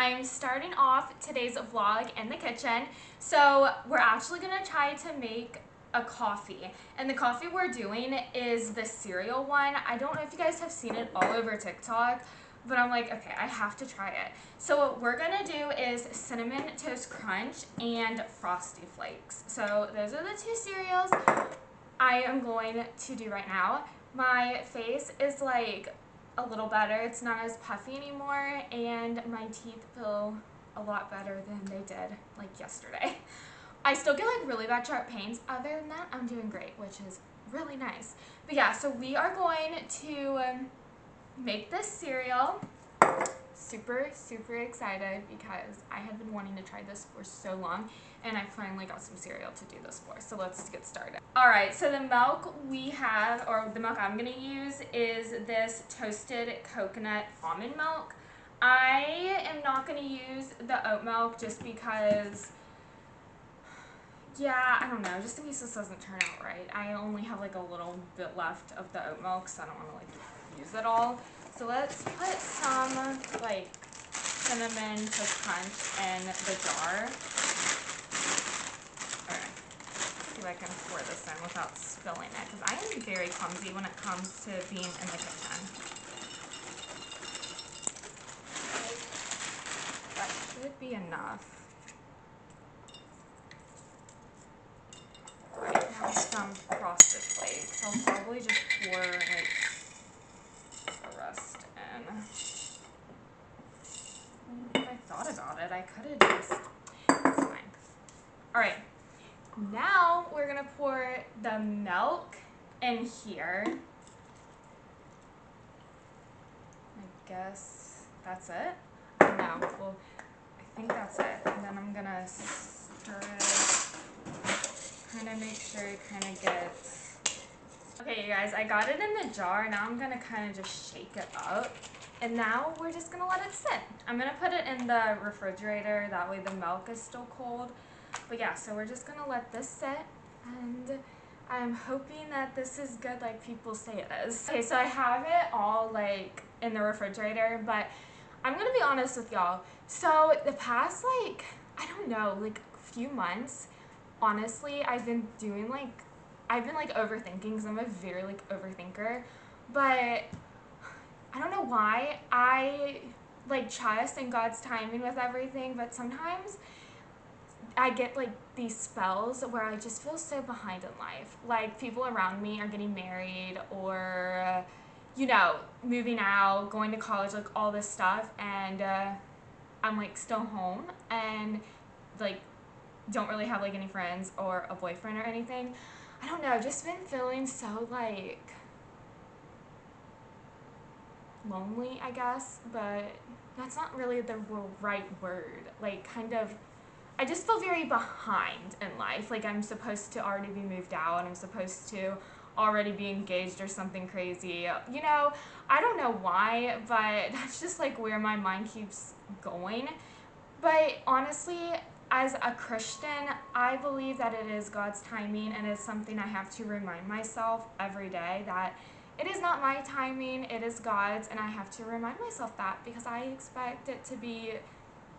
I'm starting off today's vlog in the kitchen. So we're actually gonna try to make a coffee, and the coffee we're doing is the cereal one. I don't know if you guys have seen it all over TikTok, but I'm like, okay, I have to try it. So what we're gonna do is Cinnamon Toast Crunch and Frosty Flakes. So those are the two cereals I am going to do right now. My face is like a little better. It's not as puffy anymore, and my teeth feel a lot better than they did like yesterday. I still get like really bad sharp pains. Other than that, I'm doing great, which is really nice. But yeah, so we are going to make this cereal. Super excited because I have been wanting to try this for so long, and I finally got some cereal to do this for. So let's get started. Alright, so the milk we have, or the milk I'm going to use, is this toasted coconut almond milk. I am not going to use the oat milk just because, yeah, I don't know, just in case this doesn't turn out right. I only have like a little bit left of the oat milk, so I don't want to like use it all. So let's put some like cinnamon toast crunch in the jar. Alright, see if I can pour this in without spilling it, because I am very clumsy when it comes to being in the kitchen. That should be enough. Alright, now some frosted flakes. I'll probably just pour like the rest in. If I thought about it, I could have just, it's fine. Alright, now we're going to pour the milk in here. I guess that's it. I don't know. Well, I think that's it. And then I'm going to stir it, kind of make sure it kind of gets... Okay, you guys, I got it in the jar. Now I'm going to kind of just shake it up. And now we're just going to let it sit. I'm going to put it in the refrigerator. That way the milk is still cold. But yeah, so we're just going to let this sit. And I'm hoping that this is good like people say it is. Okay, so I have it all like in the refrigerator. But I'm going to be honest with y'all. So the past like, I don't know, like few months, honestly, I've been overthinking because I'm a very like overthinker. But I don't know why. I like trust in God's timing with everything, but sometimes I get like these spells where I just feel so behind in life. Like people around me are getting married or, you know, moving out, going to college, like all this stuff, and I'm like still home and like don't really have like any friends or a boyfriend or anything. I don't know, I've just been feeling so like lonely, I guess, but that's not really the right word. Like kind of, I just feel very behind in life. Like I'm supposed to already be moved out, I'm supposed to already be engaged or something crazy. You know, I don't know why, but that's just like where my mind keeps going. But honestly, as a Christian, I believe that it is God's timing, and it's something I have to remind myself every day that it is not my timing, it is God's, and I have to remind myself that because I expect it to be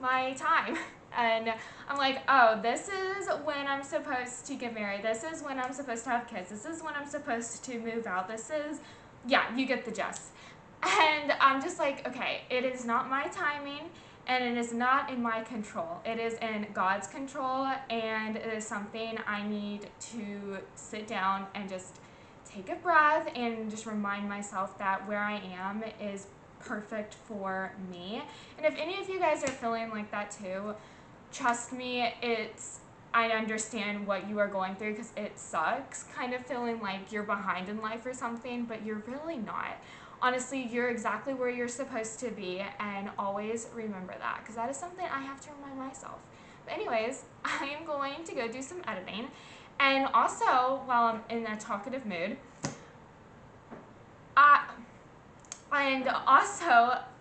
my time. And I'm like, oh, this is when I'm supposed to get married, this is when I'm supposed to have kids, this is when I'm supposed to move out, this is, yeah, you get the gist. And I'm just like, okay, it is not my timing, and it is not in my control. It is in God's control, and it is something I need to sit down and just take a breath and just remind myself that where I am is perfect for me. And if any of you guys are feeling like that too, trust me, I understand what you are going through, because it sucks kind of feeling like you're behind in life or something, but you're really not. Honestly, you're exactly where you're supposed to be, and always remember that, because that is something I have to remind myself. But anyways, I am going to go do some editing. And also, while I'm in a talkative mood,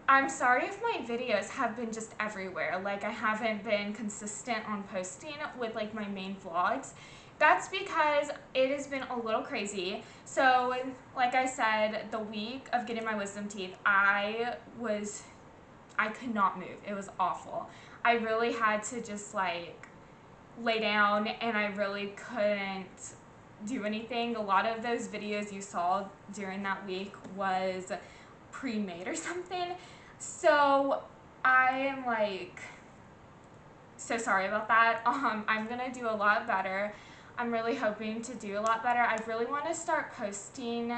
I'm sorry if my videos have been just everywhere. Like, I haven't been consistent on posting with like my main vlogs. That's because it has been a little crazy. So, like I said, the week of getting my wisdom teeth, I I could not move. It was awful. I really had to just like lay down, and I really couldn't do anything. A lot of those videos you saw during that week was pre-made or something. So I am like so sorry about that. I'm gonna do a lot better. I'm really hoping to do a lot better. I really want to start posting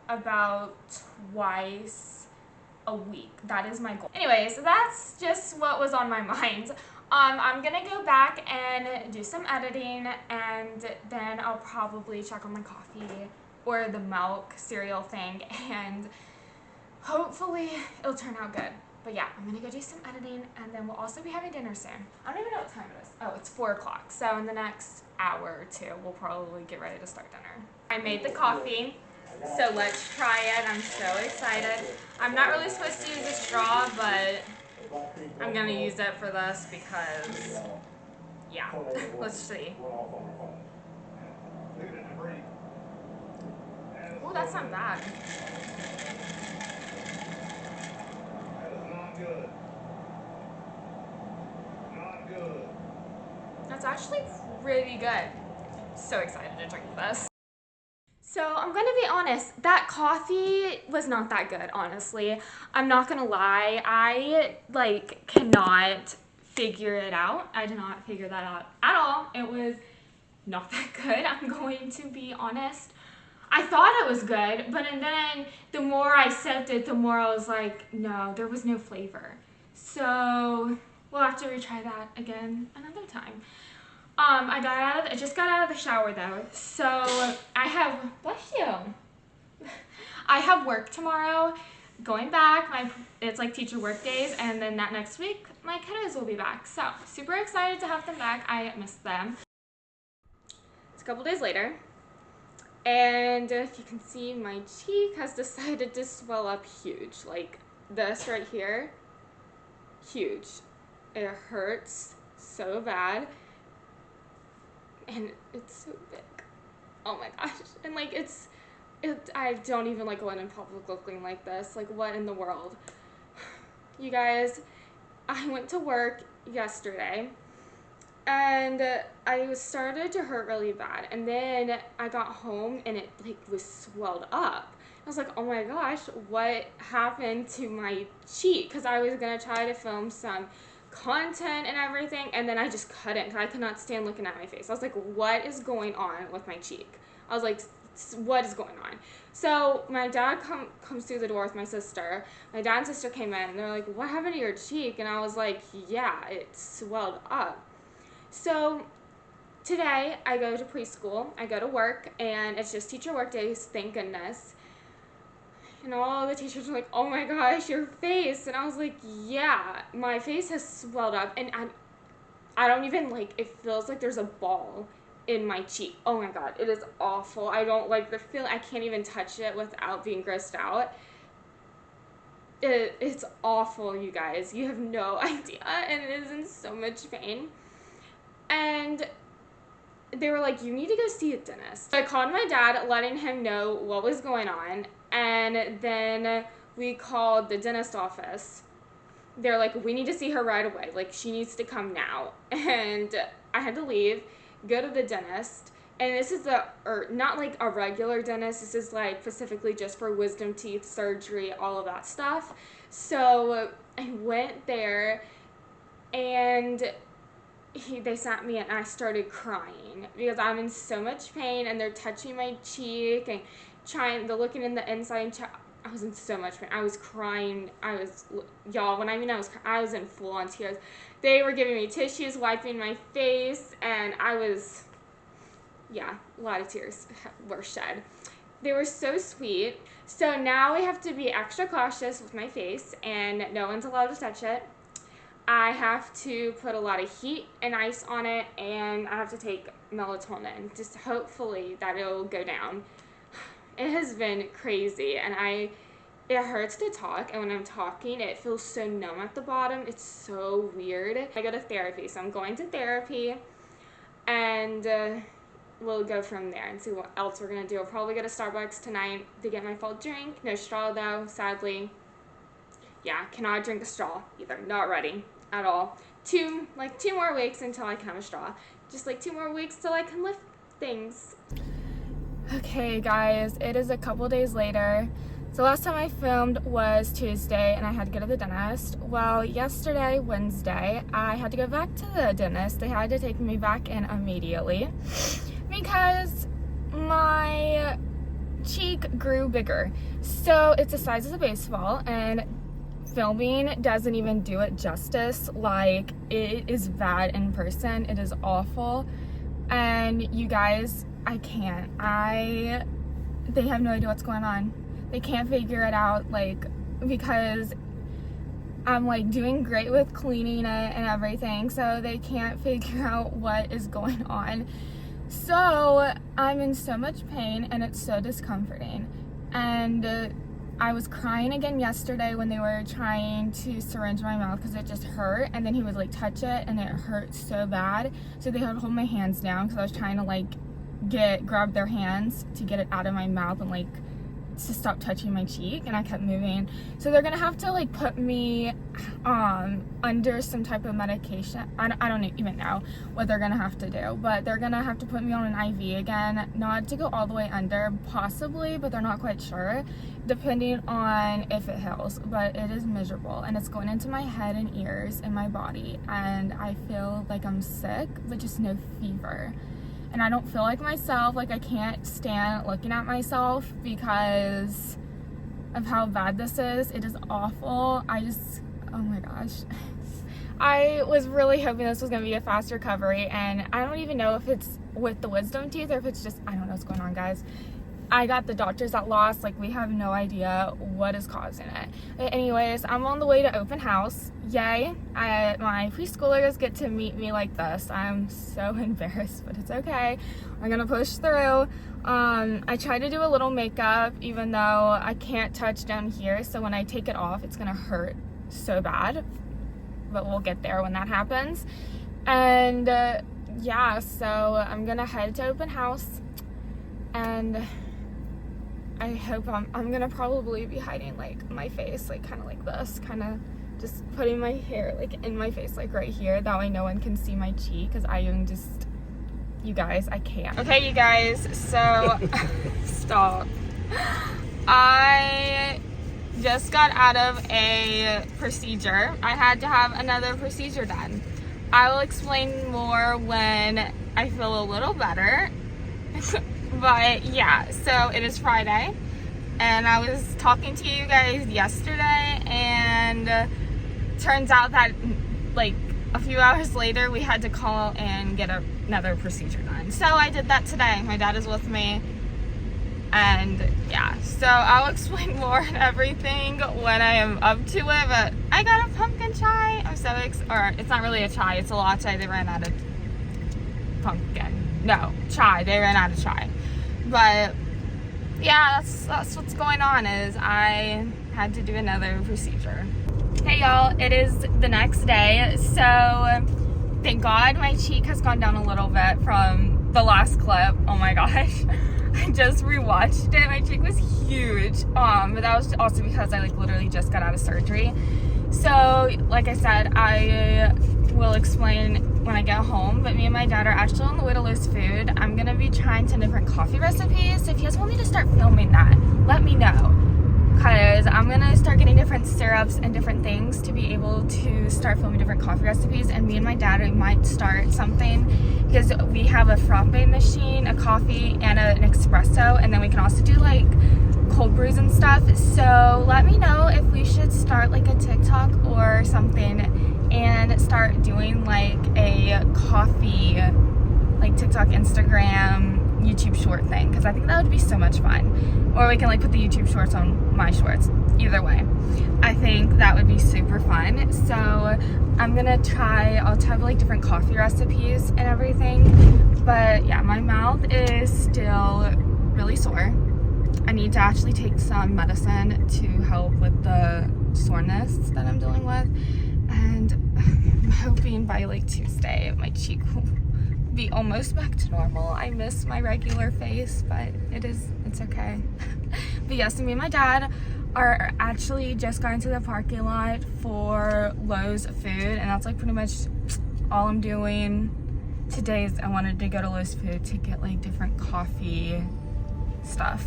about twice a week. That is my goal. Anyways, that's just what was on my mind. I'm gonna go back and do some editing, and then I'll probably check on my coffee or the milk cereal thing, and hopefully it'll turn out good. But yeah, I'm gonna go do some editing, and then we'll also be having dinner soon. I don't even know what time it is. Oh, it's 4 o'clock. So in the next hour or two, we'll probably get ready to start dinner. I made the coffee, so let's try it. I'm so excited. I'm not really supposed to use a straw, but I'm gonna use it for this because, yeah, let's see. Oh, that's not bad. That's actually pretty good. So excited to drink this. So I'm gonna be honest, that coffee was not that good, honestly. I'm not gonna lie, I like cannot figure it out. I did not figure that out at all. It was not that good, I'm going to be honest. I thought it was good, but and then the more I sipped it, the more I was like, no, there was no flavor. So we'll have to retry that again another time. I just got out of the shower though, so I have, bless you. I have work tomorrow, going back, it's like teacher work days, and then that next week, my kiddos will be back. So, super excited to have them back, I miss them. It's a couple days later, and if you can see, my cheek has decided to swell up huge, like this right here, huge. It hurts so bad. And it's so big. Oh my gosh. And like I don't even like going in public looking like this. Like what in the world? You guys, I went to work yesterday and I started to hurt really bad. And then I got home and it like was swelled up. I was like, oh my gosh, what happened to my cheek? Because I was going to try to film some content and everything, and then I just couldn't because I could not stand looking at my face. I was like, what is going on with my cheek? I was like, what is going on? So my dad comes through the door with my sister. My dad and sister came in and they're like, what happened to your cheek? And I was like, yeah, it swelled up. So today I go to preschool, I go to work, and it's just teacher work days, thank goodness. And all the teachers were like, oh my gosh, your face. And I was like, yeah, my face has swelled up. And I don't even like, it feels like there's a ball in my cheek. Oh my God, it is awful. I don't like the feeling. I can't even touch it without being grossed out. It's awful, you guys. You have no idea. And it is in so much pain. And they were like, you need to go see a dentist. So I called my dad, letting him know what was going on. And then we called the dentist office. They're like, we need to see her right away. Like, she needs to come now. And I had to leave, go to the dentist. And this is not like a regular dentist. This is like specifically just for wisdom teeth surgery, all of that stuff. So I went there and they sat me and I started crying because I'm in so much pain and they're touching my cheek and they're looking in the inside. I was in so much pain. I was crying. Y'all, when I mean I was in full on tears. They were giving me tissues, wiping my face, and a lot of tears were shed. They were so sweet. So now we have to be extra cautious with my face, and no one's allowed to touch it. I have to put a lot of heat and ice on it, and I have to take melatonin. Just hopefully that it'll go down. It has been crazy, and it hurts to talk, and when I'm talking, it feels so numb at the bottom. It's so weird. I go to therapy, so I'm going to therapy, and we'll go from there and see what else we're going to do. I'll probably go to Starbucks tonight to get my fall drink. No straw, though, sadly. yeah, cannot drink a straw either. Not ready at all. 2 more weeks until I can have a straw. Just like 2 more weeks till I can lift things. Okay guys, it is a couple days later. So last time I filmed was Tuesday and I had to go to the dentist. Well, yesterday, Wednesday, I had to go back to the dentist. They had to take me back in immediately because my cheek grew bigger. So it's the size of a baseball, and filming doesn't even do it justice. Like, it is bad in person. It is awful. And you guys, I can't. They have no idea what's going on. They can't figure it out, like, because I'm like doing great with cleaning it and everything, so they can't figure out what is going on. So I'm in so much pain and it's so discomforting. And I was crying again yesterday when they were trying to syringe my mouth because it just hurt, and then he would like touch it and it hurt so bad. So they had to hold my hands down because I was trying to like grab their hands to get it out of my mouth and like to stop touching my cheek, and I kept moving. So they're gonna have to like put me under some type of medication. I don't even know what they're gonna have to do, but they're gonna have to put me on an IV again, not to go all the way under, possibly, but they're not quite sure, depending on if it heals. But it is miserable, and it's going into my head and ears and my body, and I feel like I'm sick but just no fever. And I don't feel like myself. Like, I can't stand looking at myself because of how bad this is. It is awful. Oh my gosh. I was really hoping this was going to be a fast recovery, and I don't even know if it's with the wisdom teeth or if it's just, I don't know what's going on, guys. I got the doctors at loss. Like, we have no idea what is causing it. But anyways, I'm on the way to open house. Yay. My preschoolers get to meet me like this. I'm so embarrassed, but it's okay. I'm gonna push through. I try to do a little makeup, even though I can't touch down here. So when I take it off, it's gonna hurt so bad. But we'll get there when that happens. And yeah, so I'm gonna head to open house. And I hope I'm gonna probably be hiding like my face, like kind of like this, kind of just putting my hair like in my face, like right here, that way no one can see my cheek, because I am just, you guys, I can't. Okay, you guys, so stop. I just got out of a procedure. I had to have another procedure done. I will explain more when I feel a little better. But yeah, so it is Friday, and I was talking to you guys yesterday, and turns out that like a few hours later we had to call and get another procedure done. So I did that today. My dad is with me, and yeah, so I'll explain more and everything when I am up to it. But I got a pumpkin chai. I'm so or it's not really a chai, it's a latte. They ran out of pumpkin. No, chai. They ran out of chai. But yeah, that's what's going on, is I had to do another procedure. Hey y'all, it is the next day. So thank God my cheek has gone down a little bit from the last clip. Oh my gosh. I just rewatched it. My cheek was huge. But that was also because I like literally just got out of surgery. So like I said, I will explain when I get home, but me and my dad are actually on the way to lose food. I'm gonna be trying some different coffee recipes. So if you guys want me to start filming that, let me know, because I'm gonna start getting different syrups and different things to be able to start filming different coffee recipes. And me and my dad might start something, because we have a frappe machine, a coffee, and an espresso, and then we can also do like cold brews and stuff. So let me know if we should start like a TikTok or something and start doing like a coffee, like TikTok, Instagram, YouTube short thing, because I think that would be so much fun. Or we can like put the YouTube shorts on my shorts. Either way, I think that would be super fun. So I'm gonna I'll try like different coffee recipes and everything. But yeah, my mouth is still really sore. I need to actually take some medicine to help with the soreness that I'm dealing with. And I'm hoping by like Tuesday my cheek will be almost back to normal. I miss my regular face, but it's okay. But yes, me and my dad are actually just going to the parking lot for Lowe's food, and that's like pretty much all I'm doing. Today's I wanted to go to Lowe's food to get like different coffee stuff.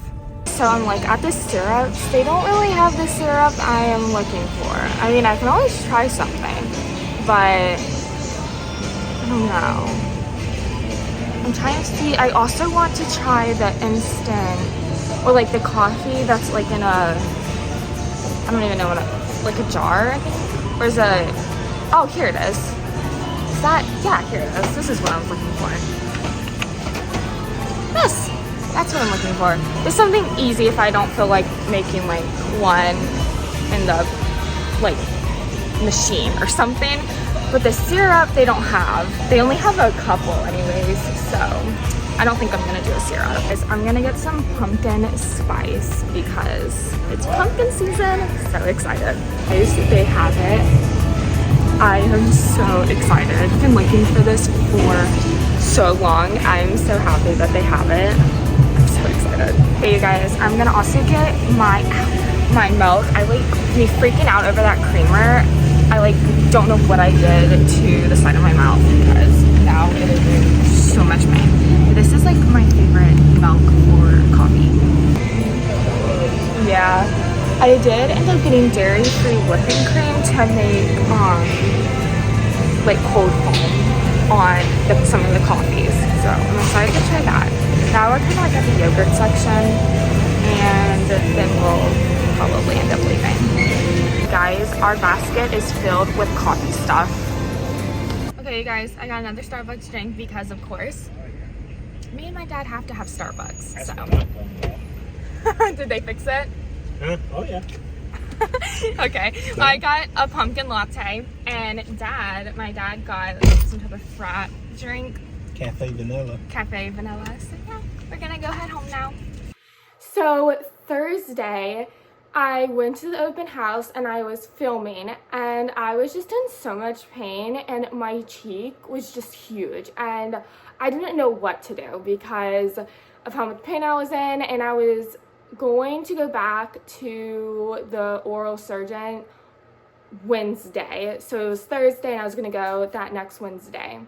So I'm like at the syrups. They don't really have the syrup I am looking for. I mean, I can always try something, but I don't know. I'm trying to see. I also want to try the instant, or like the coffee that's like in a, I don't even know what, like a jar, I think? Or is it, oh, here it is. Is that, yeah, here it is. This is what I was looking for. This, that's what I'm looking for. There's something easy if I don't feel like making like one in the, like, machine or something. But the syrup they don't have. They only have a couple anyways, so I don't think I'm gonna do a syrup. I'm gonna get some pumpkin spice because it's pumpkin season. So excited. They have it. I am so excited. I've been looking for this for so long. I'm so happy that they have it. I'm so excited. Hey you guys, I'm gonna also get my milk. I like me freaking out over that creamer. I like don't know what I did to the side of my mouth because now it is in so much pain. This is like my favorite milk or coffee. Yeah, I did end up getting dairy-free whipping cream to make like cold foam on some of the coffees. So I'm excited to try that. Now we're kind of like at the yogurt section, and then we'll probably end up leaving. Guys, our basket is filled with coffee stuff. Okay, you guys, I got another Starbucks drink because, of course, me and my dad have to have Starbucks. So, did they fix it? Oh yeah. Okay, well, I got a pumpkin latte, and my dad got some type of frat drink. Cafe vanilla. Cafe vanilla. So yeah, we're gonna go head home now. So Thursday, I went to the open house and I was filming, and I was just in so much pain, and my cheek was just huge, and I didn't know what to do because of how much pain I was in, and I was going to go back to the oral surgeon Wednesday. So it was Thursday and I was gonna go that next Wednesday.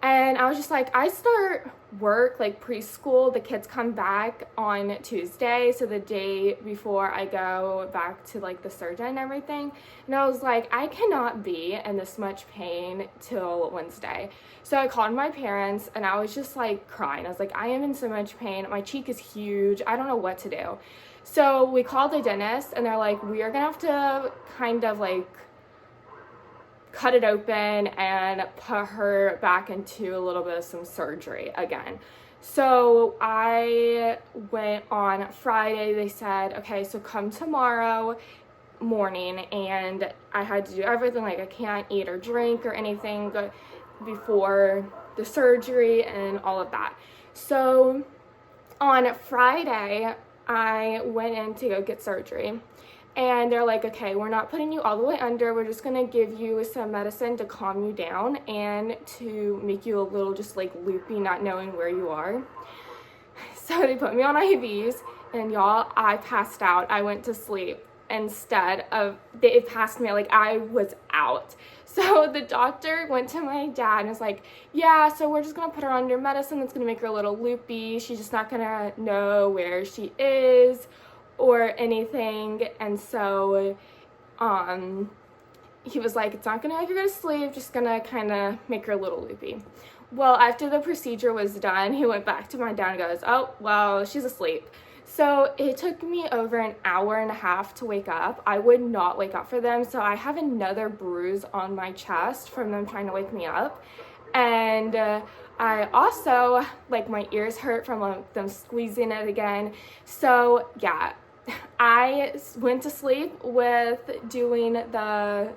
And I was just like, I start work, like preschool, the kids come back on Tuesday, so the day before I go back to like the surgeon and everything. And I was like, I cannot be in this much pain till Wednesday. So I called my parents and I was just like crying. I was like, I am in so much pain. My cheek is huge. I don't know what to do. So we called the dentist and they're like, we are gonna have to kind of like cut it open and put her back into a little bit of some surgery again. So I went on Friday. They said, okay, so come tomorrow morning, and I had to do everything, like I can't eat or drink or anything before the surgery and all of that. So on Friday I went in to go get surgery. And they're like, okay, we're not putting you all the way under. We're just going to give you some medicine to calm you down and to make you a little just like loopy, not knowing where you are. So they put me on IVs, and y'all, I passed out. I went to sleep instead of, they passed me, like I was out. So the doctor went to my dad and was like, yeah, so we're just going to put her under medicine that's going to make her a little loopy. She's just not going to know where she is or anything. And so he was like, it's not gonna make her go to sleep, just gonna kind of make her a little loopy. Well, after the procedure was done, he went back to my dad and goes, oh, well, she's asleep. So it took me over an hour and a half to wake up. I would not wake up for them, so I have another bruise on my chest from them trying to wake me up. And I also, like, my ears hurt from them squeezing it again. So yeah, I went to sleep with doing the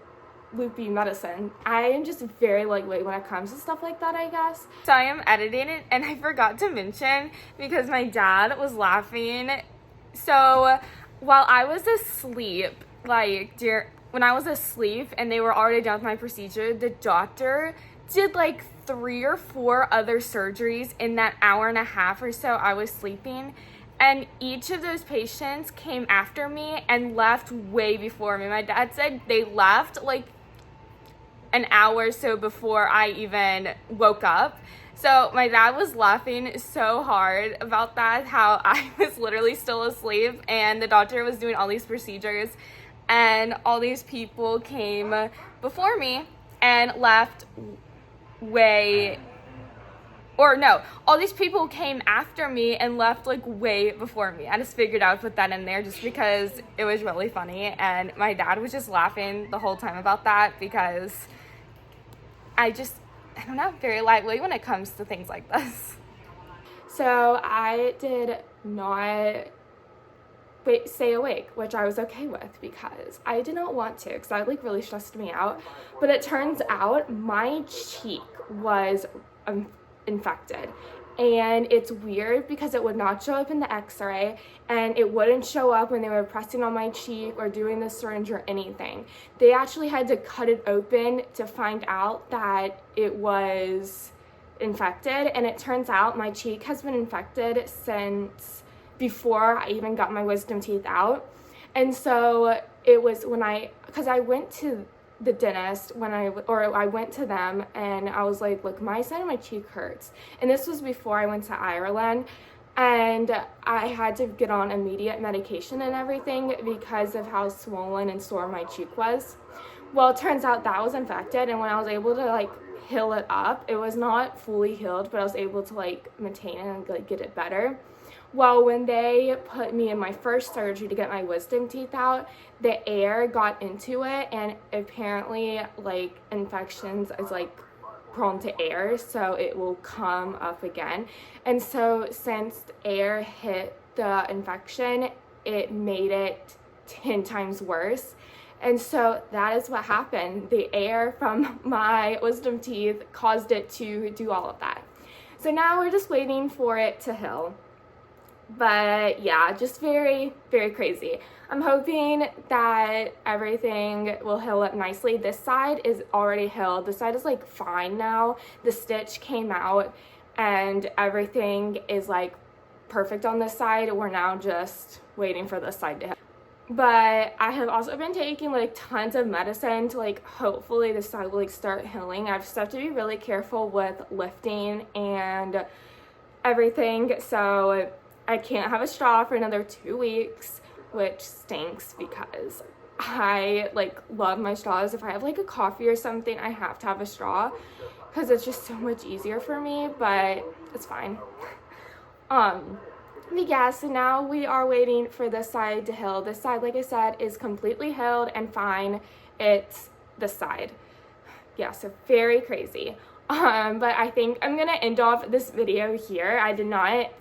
loopy medicine. I am just very lightweight when it comes to stuff like that, I guess. So I am editing it, and I forgot to mention, because my dad was laughing. So while I was asleep, like when I was asleep and they were already done with my procedure, the doctor did like 3 or 4 other surgeries in that hour and a half or so I was sleeping. And each of those patients came after me and left way before me. My dad said they left like an hour or so before I even woke up. So my dad was laughing so hard about that, how I was literally still asleep and the doctor was doing all these procedures and all these people came before me and left all these people came after me and left like way before me. I just figured I would put that in there just because it was really funny, and my dad was just laughing the whole time about that because I don't know, very lightweight when it comes to things like this. So I did not stay awake, which I was okay with because I did not want to, because that like really stressed me out. But it turns out my cheek was infected, and it's weird because it would not show up in the x-ray, and it wouldn't show up when they were pressing on my cheek or doing the syringe or anything. They actually had to cut it open to find out that it was infected, and it turns out my cheek has been infected since before I even got my wisdom teeth out. And so it was because I went to the dentist I went to them and I was like, look, my side of my cheek hurts. And this was before I went to Ireland, and I had to get on immediate medication and everything because of how swollen and sore my cheek was. Well, it turns out that was infected, and when I was able to like heal it up, it was not fully healed, but I was able to like maintain it and like get it better. Well, when they put me in my first surgery to get my wisdom teeth out, the air got into it, and apparently like infections is like prone to air, so it will come up again. And so since air hit the infection, it made it 10 times worse. And so that is what happened. The air from my wisdom teeth caused it to do all of that. So now we're just waiting for it to heal. But yeah, just very, very crazy. I'm hoping that everything will heal up nicely. This side is already healed. This side is like fine now. The stitch came out and everything is like perfect on this side. We're now just waiting for this side to heal. But I have also been taking like tons of medicine to like hopefully this side will like start healing. I've just have to be really careful with lifting and everything. So I can't have a straw for another 2 weeks, which stinks because I like love my straws. If I have like a coffee or something, I have to have a straw because it's just so much easier for me, but it's fine. But yeah, so now we are waiting for this side to heal. This side, like I said, is completely healed and fine. It's this side. Yeah, so very crazy. But I think I'm gonna end off this video here. I did not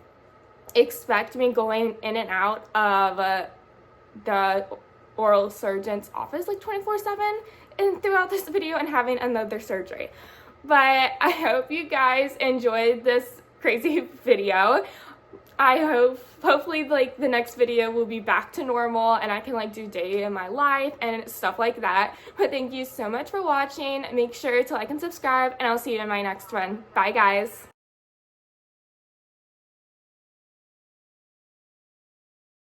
expect me going in and out of the oral surgeon's office like 24/7 and throughout this video and having another surgery. But I hope you guys enjoyed this crazy video. Hopefully like the next video will be back to normal and I can like do day in my life and stuff like that. But thank you so much for watching. Make sure to like and subscribe, and I'll see you in my next one. Bye guys.